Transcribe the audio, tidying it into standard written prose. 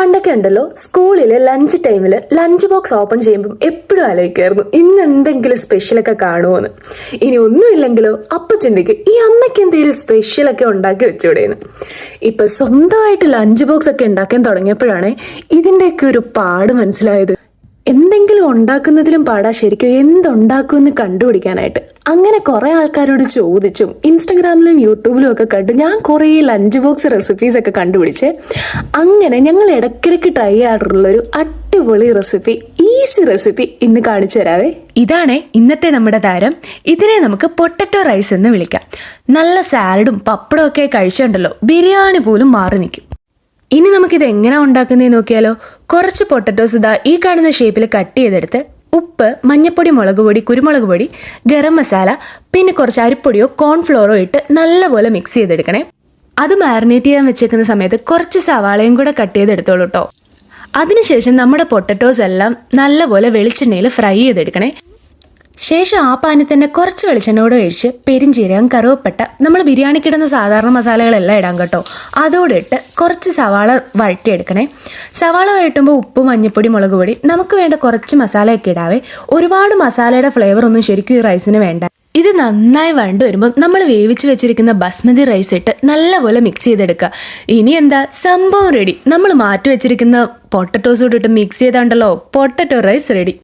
പണ്ടൊക്കെ ഉണ്ടല്ലോ സ്കൂളിൽ ലഞ്ച് ടൈമിൽ ലഞ്ച് ബോക്സ് ഓപ്പൺ ചെയ്യുമ്പം എപ്പോഴും ആലോചിക്കായിരുന്നു ഇന്ന് എന്തെങ്കിലും സ്പെഷ്യലൊക്കെ കാണുമോന്ന്. ഇനി ഒന്നുമില്ലെങ്കിലോ അപ്പൊ ചിന്തിക്കും ഈ അമ്മയ്ക്ക് എന്തെങ്കിലും സ്പെഷ്യലൊക്കെ ഉണ്ടാക്കി വെച്ചൂടേന്ന്. ഇപ്പൊ സ്വന്തമായിട്ട് ലഞ്ച് ബോക്സ് ഒക്കെ ഉണ്ടാക്കാൻ തുടങ്ങിയപ്പോഴാണ് ഇതിന്റെയൊക്കെ ഒരു പാട് മനസ്സിലായത്. എന്തെങ്കിലും ഉണ്ടാക്കുന്നതിലും പാടാ ശരിക്കും എന്തുണ്ടാക്കുമെന്ന് കണ്ടുപിടിക്കാനായിട്ട്. അങ്ങനെ കുറെ ആൾക്കാരോട് ചോദിച്ചും ഇൻസ്റ്റഗ്രാമിലും യൂട്യൂബിലും ഒക്കെ കണ്ടു ഞാൻ കുറേ ലഞ്ച് ബോക്സ് റെസിപ്പീസ് ഒക്കെ കണ്ടുപിടിച്ച് അങ്ങനെ ഞങ്ങൾ ഇടയ്ക്കിടയ്ക്ക് ട്രൈ ചെയ്യാറുള്ളൊരു അടിപൊളി റെസിപ്പി, ഈസി റെസിപ്പി ഇന്ന് കാണിച്ചു തരാവേ. ഇതാണ് ഇന്നത്തെ നമ്മുടെ താരം. ഇതിനെ നമുക്ക് പൊട്ടറ്റോ റൈസ് എന്ന് വിളിക്കാം. നല്ല സാലഡും പപ്പടവും ഒക്കെ കഴിച്ചുണ്ടല്ലോ ബിരിയാണി പോലും മാറി നിൽക്കും. ഇനി നമുക്കിത് എങ്ങനെ ഉണ്ടാക്കുന്നതെന്ന് നോക്കിയാലോ. കുറച്ച് പൊട്ടറ്റോസ് ഇതാ ഈ കാണുന്ന ഷേപ്പിൽ കട്ട് ചെയ്തെടുത്ത് ഉപ്പ്, മഞ്ഞപ്പൊടി, മുളക് പൊടി, കുരുമുളക് പൊടി, ഗരം മസാല, പിന്നെ കുറച്ച് അരിപ്പൊടിയോ കോൺഫ്ലോറോ ഇട്ട് നല്ലപോലെ മിക്സ് ചെയ്തെടുക്കണേ. അത് മാരിനേറ്റ് ചെയ്യാൻ വെച്ചേക്കുന്ന സമയത്ത് കുറച്ച് സവാളയും കൂടെ കട്ട് ചെയ്തെടുത്തോളൂ കേട്ടോ. അതിനുശേഷം നമ്മുടെ പൊട്ടറ്റോസ് എല്ലാം നല്ലപോലെ വെളിച്ചെണ്ണയിൽ ഫ്രൈ ചെയ്തെടുക്കണേ. ശേഷം ആ പാനിൽ തന്നെ കുറച്ച് വെളിച്ചെണ്ണയോടെ ഒഴിച്ച് പെരിഞ്ചീരകം, കറുവപ്പട്ട, നമ്മൾ ബിരിയാണിക്കിടുന്ന സാധാരണ മസാലകളെല്ലാം ഇടാം കേട്ടോ. അതോടെ ഇട്ട് കുറച്ച് സവാള വഴറ്റിയെടുക്കണേ. സവാള വഴറ്റുമ്പോൾ ഉപ്പ്, മഞ്ഞപ്പൊടി, മുളക് പൊടി, നമുക്ക് വേണ്ട കുറച്ച് മസാലയൊക്കെ ഇടാവേ. ഒരുപാട് മസാലയുടെ ഫ്ലേവർ ഒന്നും ശരിക്കും ഈ റൈസിന് വേണ്ട. ഇത് നന്നായി വഴണ്ട് വരുമ്പോൾ നമ്മൾ വേവിച്ച് വെച്ചിരിക്കുന്ന ബസ്മതി റൈസ് ഇട്ട് നല്ലപോലെ മിക്സ് ചെയ്തെടുക്കുക. ഇനി എന്താ, സംഭവം റെഡി. നമ്മൾ മാറ്റി വെച്ചിരിക്കുന്ന പൊട്ടറ്റോസ് ഇട്ടിട്ട് മിക്സ് ചെയ്താണ്ടല്ലോ പൊട്ടറ്റോ റൈസ് റെഡി.